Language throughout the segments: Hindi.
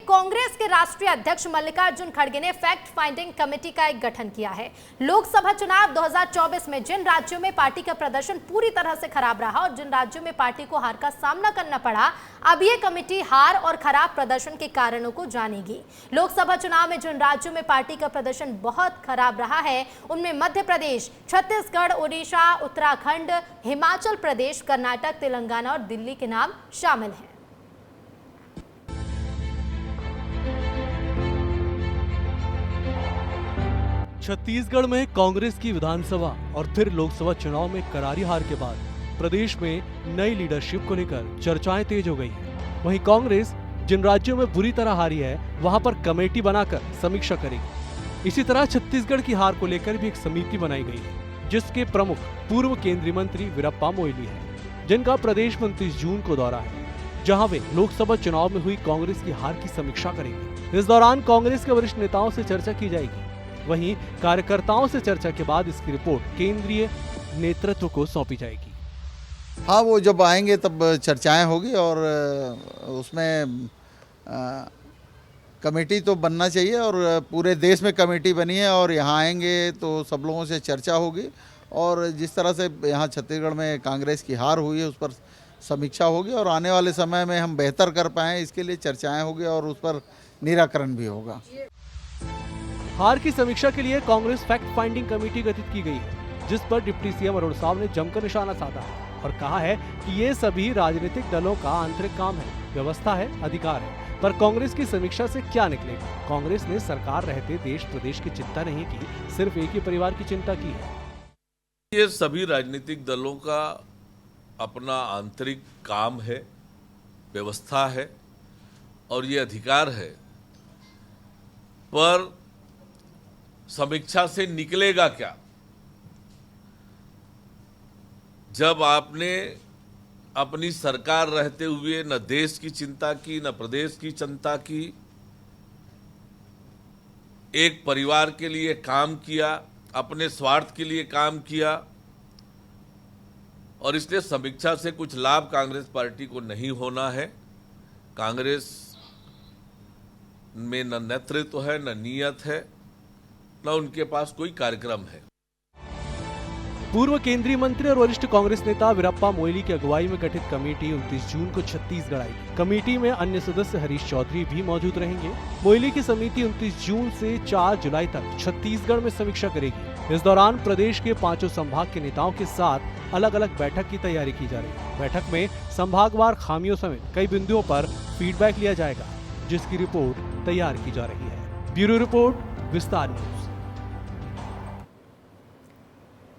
कांग्रेस के राष्ट्रीय अध्यक्ष मल्लिकार्जुन खड़गे ने फैक्ट फाइंडिंग कमेटी का एक गठन किया है। लोकसभा चुनाव 2024 में जिन राज्यों में पार्टी का प्रदर्शन पूरी तरह से खराब रहा और जिन राज्यों में पार्टी को हार का सामना करना पड़ा, अब ये कमेटी हार और खराब प्रदर्शन के कारणों को जानेगी। लोकसभा चुनाव में जिन राज्यों में पार्टी का प्रदर्शन बहुत खराब रहा है, उनमें मध्य प्रदेश, छत्तीसगढ़, ओडिशा, उत्तराखंड, हिमाचल प्रदेश, कर्नाटक, तेलंगाना और दिल्ली के नाम शामिल हैं। छत्तीसगढ़ में कांग्रेस की विधानसभा और फिर लोकसभा चुनाव में करारी हार के बाद प्रदेश में नई लीडरशिप को लेकर चर्चाएं तेज हो गई हैं। वहीं कांग्रेस जिन राज्यों में बुरी तरह हारी है, वहां पर कमेटी बनाकर समीक्षा करेगी। इसी तरह छत्तीसगढ़ की हार को लेकर भी एक समिति बनाई गई है, जिसके प्रमुख पूर्व केंद्रीय मंत्री वीरप्पा मोइली है, जिनका प्रदेश में 29 जून को दौरा है, जहां वे लोकसभा चुनाव में हुई कांग्रेस की हार की समीक्षा करेंगे। इस दौरान कांग्रेस के वरिष्ठ नेताओं से चर्चा की जाएगी। वहीं कार्यकर्ताओं से चर्चा के बाद इसकी रिपोर्ट केंद्रीय नेतृत्व को सौंपी जाएगी। हाँ, वो जब आएंगे तब चर्चाएं होगी और उसमें कमेटी तो बनना चाहिए और पूरे देश में कमेटी बनी है और यहाँ आएंगे तो सब लोगों से चर्चा होगी और जिस तरह से यहाँ छत्तीसगढ़ में कांग्रेस की हार हुई है उस पर समीक्षा होगी और आने वाले समय में हम बेहतर कर पाएँ इसके लिए चर्चाएं होगी और उस पर निराकरण भी होगा। हार की समीक्षा के लिए कांग्रेस फैक्ट फाइंडिंग कमेटी गठित की गई है, जिस पर डिप्टी सीएम अरुण साव ने जमकर निशाना साधा है और कहा है कि ये सभी राजनीतिक दलों का आंतरिक काम है, व्यवस्था है, अधिकार है। पर कांग्रेस की समीक्षा से क्या निकलेगा? कांग्रेस ने सरकार रहते देश प्रदेश की चिंता नहीं की, सिर्फ एक ही परिवार की चिंता की है। ये सभी राजनीतिक दलों का अपना आंतरिक काम है, व्यवस्था है और ये अधिकार है, पर समीक्षा से निकलेगा क्या? जब आपने अपनी सरकार रहते हुए न देश की चिंता की, न प्रदेश की चिंता की, एक परिवार के लिए काम किया, अपने स्वार्थ के लिए काम किया और इसलिए समीक्षा से कुछ लाभ कांग्रेस पार्टी को नहीं होना है। कांग्रेस में न नेतृत्व है, न नीयत है, न उनके पास कोई कार्यक्रम है। पूर्व केंद्रीय मंत्री और वरिष्ठ कांग्रेस नेता वीरप्पा मोइली की अगुवाई में गठित कमेटी 29 जून को छत्तीसगढ़ आएगी। कमेटी में अन्य सदस्य हरीश चौधरी भी मौजूद रहेंगे। मोइली की समिति 29 जून से 4 जुलाई तक छत्तीसगढ़ में समीक्षा करेगी। इस दौरान प्रदेश के 5 संभाग के नेताओं के साथ अलग अलग बैठक की तैयारी की जा रही है। बैठक में संभागवार खामियों समेत कई बिंदुओं पर फीडबैक लिया जाएगा, जिसकी रिपोर्ट तैयार की जा रही है। ब्यूरो रिपोर्ट, विस्तार न्यूज।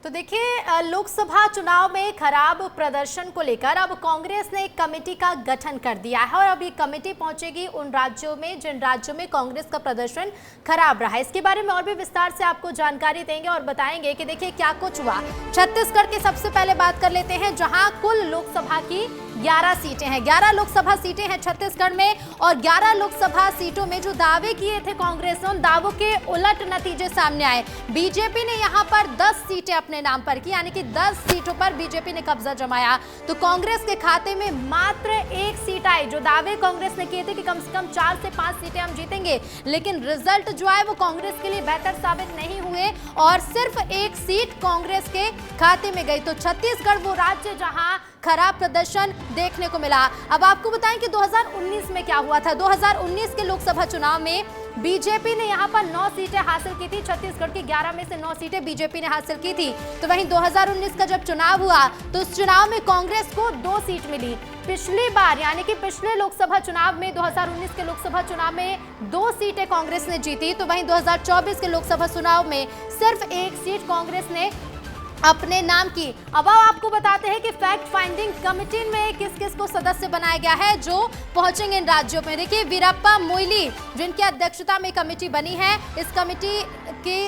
तो देखिए, लोकसभा चुनाव में खराब प्रदर्शन को लेकर अब कांग्रेस ने एक कमेटी का गठन कर दिया है और अब ये कमेटी पहुंचेगी उन राज्यों में जिन राज्यों में कांग्रेस का प्रदर्शन खराब रहा है। इसके बारे में और भी विस्तार से आपको जानकारी देंगे और बताएंगे कि देखिए क्या कुछ हुआ। छत्तीसगढ़ की सबसे पहले बात कर लेते हैं, जहां कुल लोकसभा की 11 सीटें हैं। 11 लोकसभा सीटें हैं छत्तीसगढ़ में और 11 लोकसभा सीटों में जो दावे किए थे कांग्रेस ने, उन दावों के उलट नतीजे सामने आए। बीजेपी ने यहां पर 10 सीटें अपने नाम पर की, यानी कि 10 सीटों पर बीजेपी ने कब्जा जमाया। तो कांग्रेस के खाते में मात्र 1 सीट आई। जो दावे कांग्रेस ने किए थे कि कम से कम 4 से 5 सीटें हम जीतेंगे, लेकिन रिजल्ट जो है वो कांग्रेस के लिए बेहतर साबित नहीं हुए और सिर्फ 1 सीट कांग्रेस के खाते में गई। तो छत्तीसगढ़ वो राज्य जहां खराब प्रदर्शन देखने को मिला। अब आपको बताएं कि 2019 में क्या हुआ था। 2019 के लोकसभा चुनाव में बीजेपी ने यहां पर 9 सीटें हासिल की थी। छत्तीसगढ़ की 11 में से 9 सीटें बीजेपी ने हासिल की थी। तो वहीं 2019 का जब चुनाव हुआ तो उस चुनाव में कांग्रेस को 2 सीट मिली। पिछली बार यानी कि पिछले लोकसभा चुनाव में 2019 के लोकसभा चुनाव में 2 सीटें कांग्रेस ने जीती। तो वहीं 2024 के लोकसभा चुनाव में सिर्फ 1 सीट कांग्रेस ने अपने नाम की। अब आपको बताते हैं कि फैक्ट फाइंडिंग कमेटी में किस किस को सदस्य बनाया गया है जो पहुंचेंगे इन राज्यों में। देखिए, वीरप्पा मोइली जिनकी अध्यक्षता में कमेटी बनी है, इस कमेटी की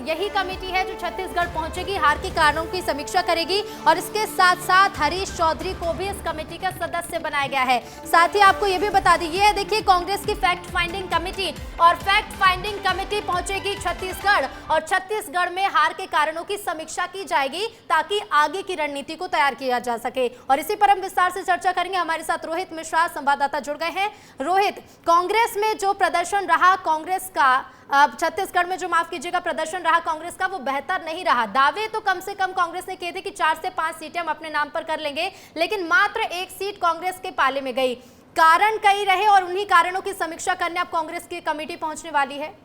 यही कमेटी है जो छत्तीसगढ़ पहुंचेगी, हार के कारणों की समीक्षा करेगी और इसके साथ साथ हरीश चौधरी को भी इस कमेटी का सदस्य बनाया गया है। साथ ही आपको यह भी बता दी, ये देखिए कांग्रेस की फैक्ट फाइंडिंग कमेटी और फैक्ट फाइंडिंग कमेटी पहुंचेगी छत्तीसगढ़ और छत्तीसगढ़ में हार के कारणों की समीक्षा की जाएगी ताकि आगे की रणनीति को तैयार किया जा सके। और इसी पर हम विस्तार से चर्चा करेंगे। हमारे साथ रोहित मिश्रा संवाददाता जुड़ गए हैं। रोहित, कांग्रेस में जो प्रदर्शन रहा कांग्रेस का, छत्तीसगढ़ में जो, माफ कीजिएगा, प्रदर्शन रहा कांग्रेस का, वो बेहतर नहीं रहा। दावे तो कम से कम कांग्रेस ने किए थे कि 4 से 5 सीटें हम अपने नाम पर कर लेंगे, लेकिन मात्र 1 सीट कांग्रेस के पाले में गई। कारण कई रहे और उन्हीं कारणों की समीक्षा करने अब कांग्रेस की कमेटी पहुंचने वाली है।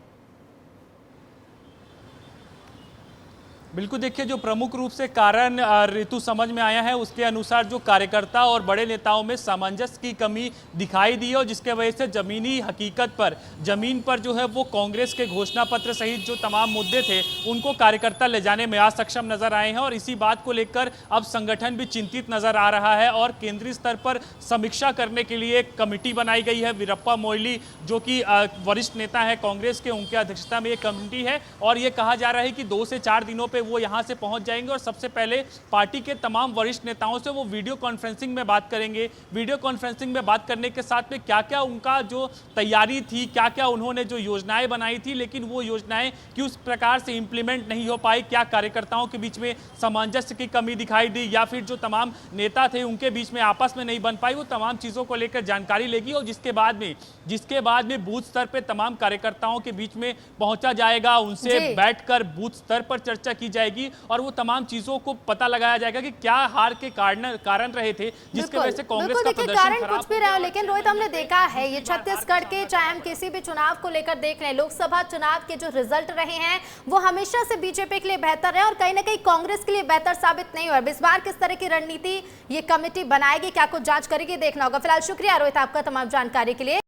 बिल्कुल, देखिए, जो प्रमुख रूप से कारण ऋतु समझ में आया है उसके अनुसार जो कार्यकर्ता और बड़े नेताओं में सामंजस्य की कमी दिखाई दी है, और जिसके वजह से जमीनी हकीकत पर, जमीन पर जो है वो कांग्रेस के घोषणा पत्र सहित जो तमाम मुद्दे थे उनको कार्यकर्ता ले जाने में असक्षम नजर आए हैं। और इसी बात को लेकर अब संगठन भी चिंतित नजर आ रहा है और केंद्रीय स्तर पर समीक्षा करने के लिए एक कमेटी बनाई गई है। वीरप्पा मोइली जो कि वरिष्ठ नेता है कांग्रेस के, उनकी अध्यक्षता में एक कमेटी है, और ये कहा जा रहा है कि 2 से 4 दिनों पे वो यहां से पहुंच जाएंगे और सबसे पहले पार्टी के तमाम वरिष्ठ नेताओं से वो वीडियो कॉन्फ्रेंसिंग में बात करेंगे। वीडियो कॉन्फ्रेंसिंग में बात करने के साथ में क्या क्या उनका जो तैयारी थी, क्या क्या उन्होंने जो योजनाएं बनाई थी, लेकिन वो योजनाएं किस प्रकार से इंप्लीमेंट नहीं हो पाई, क्या कार्यकर्ताओं के बीच में सामंजस्य की कमी दिखाई दी, या फिर जो तमाम नेता थे उनके बीच में आपस में नहीं बन पाई, वो तमाम चीजों को लेकर जानकारी लेगी। और जिसके बाद में बूथ स्तर पर तमाम कार्यकर्ताओं के बीच में पहुंचा जाएगा, उनसे बैठकर बूथ स्तर पर चर्चा की जाएगी और वो तमाम चीजों को पता लगाया जाएगा कि क्या हार के कारण रहे थे जिसके वजह से कांग्रेस का प्रदर्शन कारण कुछ भी रहा हो। लेकिन रोहित, हमने देखा है ये छत्तीसगढ़ के, चाहे हम किसी भी चुनाव को लेकर देख रहे हैं, लोकसभा चुनाव के जो रिजल्ट रहे हैं वो हमेशा से बीजेपी के लिए बेहतर है और कहीं ना कहीं कांग्रेस के लिए बेहतर साबित नहीं हुआ। इस बार किस तरह की रणनीति ये कमेटी बनाएगी, क्या कुछ जांच करेगी, देखना होगा। फिलहाल शुक्रिया रोहित आपका तमाम जानकारी के लिए।